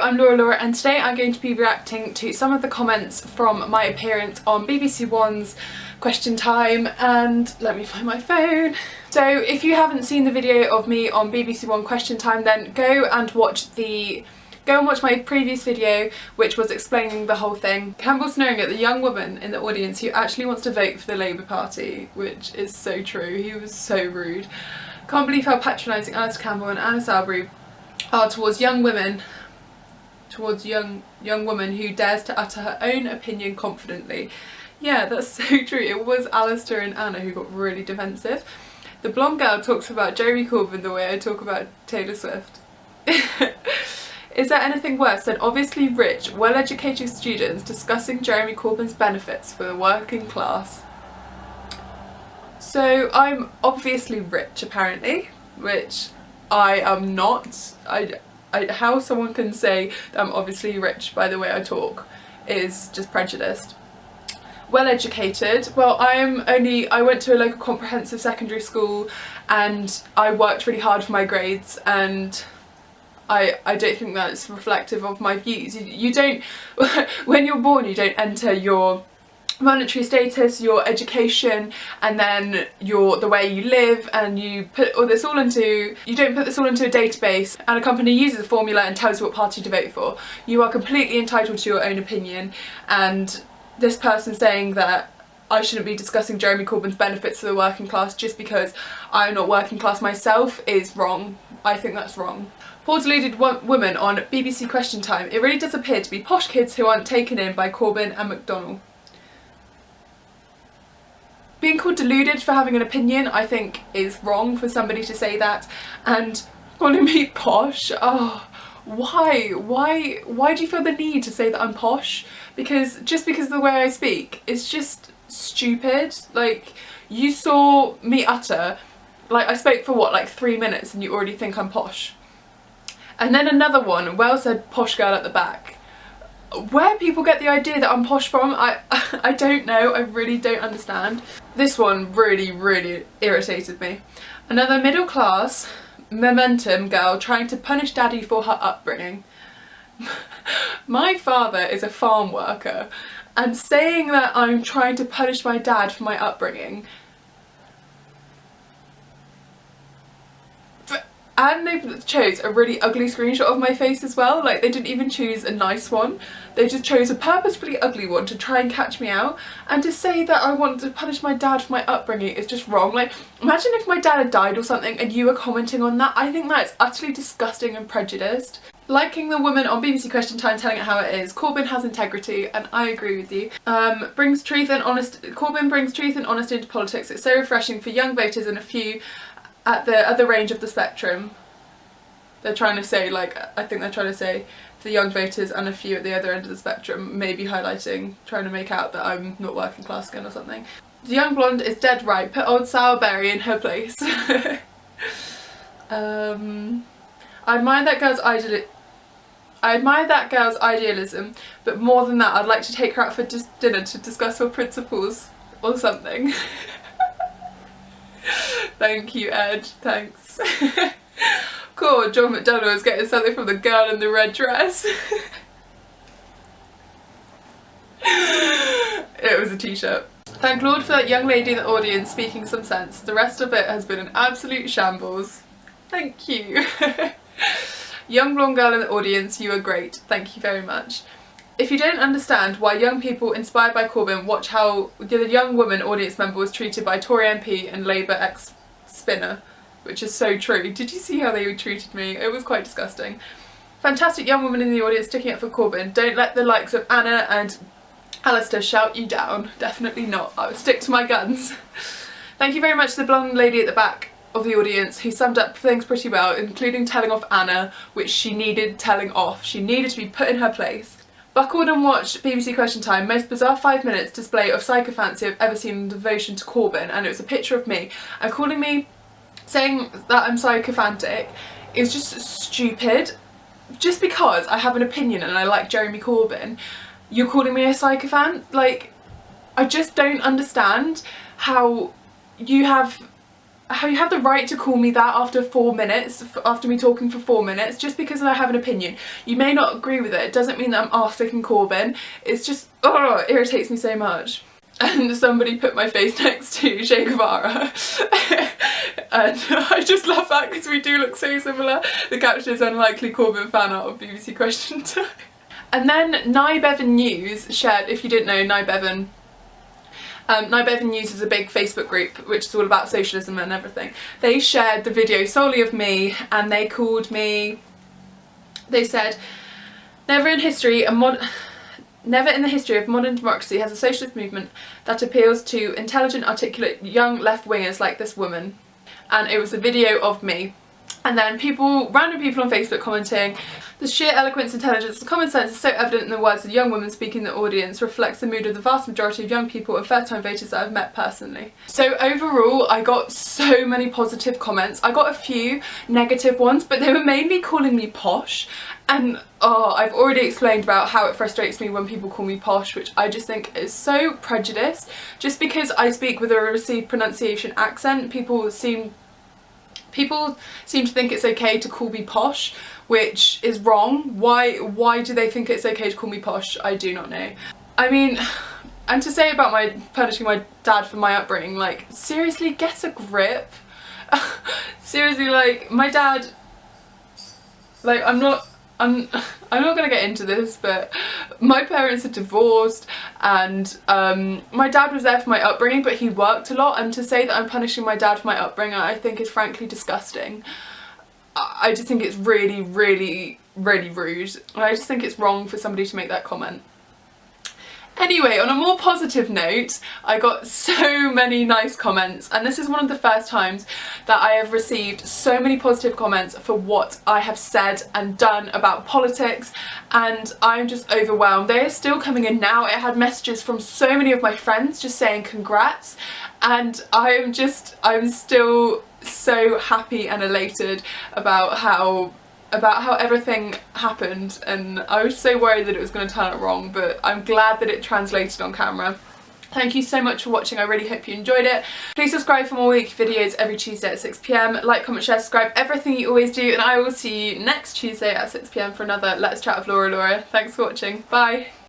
I'm LauraLaura and today I'm going to be reacting to some of the comments from my appearance on BBC One's Question Time, and let me find my phone. So if you haven't seen the video of me on BBC One Question Time, then go and watch my previous video, which was explaining the whole thing. Campbell sneering at the young woman in the audience who actually wants to vote for the Labour Party, which is so true. He was so rude. Can't believe how patronising Alistair Campbell and Anna Salisbury are towards young women, young woman who dares to utter her own opinion confidently. Yeah, that's so true. It was Alistair and Anna who got really defensive. The blonde girl talks about Jeremy Corbyn the way I talk about Taylor Swift. Is there anything worse than obviously rich, well-educated students discussing Jeremy Corbyn's benefits for the working class? So I'm obviously rich apparently, which I am not. How someone can say that I'm obviously rich by the way I talk is just prejudiced. Well educated, well I went to a local comprehensive secondary school and I worked really hard for my grades, and I don't think that's reflective of my views. You don't, when you're born you don't enter your monetary status, your education, and then the way you live, and you don't put this all into a database and a company uses a formula and tells you what party to vote for. You are completely entitled to your own opinion, and this person saying that I shouldn't be discussing Jeremy Corbyn's benefits for the working class just because I'm not working class myself is wrong. I think that's wrong. Poor deluded woman on BBC Question Time. It really does appear to be posh kids who aren't taken in by Corbyn and McDonnell. Being called deluded for having an opinion, I think, is wrong for somebody to say that, and calling me posh, oh, why? Why do you feel the need to say that I'm posh? Just because of the way I speak, it's just stupid. Like, you saw me utter, like, I spoke for what, like 3 minutes and you already think I'm posh. And then another one, well said posh girl at the back. Where people get the idea that I'm posh from, I don't know, I really don't understand. This one really irritated me. Another middle class momentum girl trying to punish daddy for her upbringing. My father is a farm worker, and saying that I'm trying to punish my dad for my upbringing. And they chose a really ugly screenshot of my face as well. Like, they didn't even choose a nice one. They just chose a purposefully ugly one to try and catch me out. And to say that I want to punish my dad for my upbringing is just wrong. Like, imagine if my dad had died or something and you were commenting on that. I think that's utterly disgusting and prejudiced. Liking the woman on BBC Question Time telling it how it is. Corbyn has integrity, and I agree with you. Corbyn brings truth and honesty into politics. It's so refreshing for young voters and a few at the other range of the spectrum. They're trying to say, like, I think they're trying to say the young voters and a few at the other end of the spectrum, maybe highlighting, trying to make out that I'm not working class again or something. The young blonde is dead right, put old Sourberry in her place. I admire that girl's idealism, but more than that I'd like to take her out for dinner to discuss her principles or something. Thank you, Ed, thanks. Cool, John McDonnell is getting something from the girl in the red dress. It was a t-shirt. Thank Lord for that young lady in the audience speaking some sense. The rest of it has been an absolute shambles. Thank you. Young blonde girl in the audience, you are great. Thank you very much. If you don't understand why young people inspired by Corbyn watch how the young woman audience member was treated by Tory MP and Labour ex-spinner, which is so true. Did you see how they treated me? It was quite disgusting. Fantastic young woman in the audience sticking up for Corbyn. Don't let the likes of Anna and Alistair shout you down. Definitely not. I would stick to my guns. Thank you very much to the blonde lady at the back of the audience who summed up things pretty well, including telling off Anna, which she needed telling off. She needed to be put in her place. Buckled and watched BBC Question Time. Most bizarre 5 minutes display of sycophancy I've ever seen in devotion to Corbyn, and it was a picture of me. And calling me, saying that I'm sycophantic is just stupid. Just because I have an opinion and I like Jeremy Corbyn, you're calling me a sycophant? Like, I just don't understand how you have how you have the right to call me that after 4 minutes, after me talking for 4 minutes, just because I have an opinion. You may not agree with it. It doesn't mean that I'm arse-licking Corbyn. It's just, oh, it irritates me so much. And somebody put my face next to Che Guevara. And I just love that because we do look so similar. The caption is unlikely Corbyn fan out of BBC Question Time. And then Nye Bevan News shared, if you didn't know, Nye Bevan News is a big Facebook group which is all about socialism and everything. They shared the video solely of me, and they called me, they said, never in the history of modern democracy has a socialist movement that appeals to intelligent, articulate, young left-wingers like this woman. And it was a video of me. And then random people on Facebook commenting, the sheer eloquence, intelligence and common sense is so evident in the words of the young woman speaking in the audience, reflects the mood of the vast majority of young people and first-time voters that I've met personally. So overall, I got so many positive comments. I got a few negative ones, but they were mainly calling me posh. And I've already explained about how it frustrates me when people call me posh, which I just think is so prejudiced. Just because I speak with a received pronunciation accent, people seem to think it's okay to call me posh, which is wrong. Why do they think it's okay to call me posh? I do not know. I mean, and to say about punishing my dad for my upbringing, like, seriously, get a grip. Seriously, like, my dad, like, I'm not gonna get into this, but my parents are divorced, and my dad was there for my upbringing, but he worked a lot, and to say that I'm punishing my dad for my upbringing, I think is frankly disgusting. I just think it's really, really, really rude, and I just think it's wrong for somebody to make that comment. Anyway, on a more positive note, I got so many nice comments, and this is one of the first times that I have received so many positive comments for what I have said and done about politics, and I'm just overwhelmed. They are still coming in now. I had messages from so many of my friends just saying congrats, and I'm still so happy and elated about how everything happened, and I was so worried that it was going to turn out wrong, but I'm glad that it translated on camera. Thank you so much for watching. I really hope you enjoyed it. Please subscribe for more weekly videos every Tuesday at 6 PM. Like, comment, share, subscribe, everything you always do, and I will see you next Tuesday at 6 PM for another Let's Chat with Laura Laura. Thanks for watching. Bye.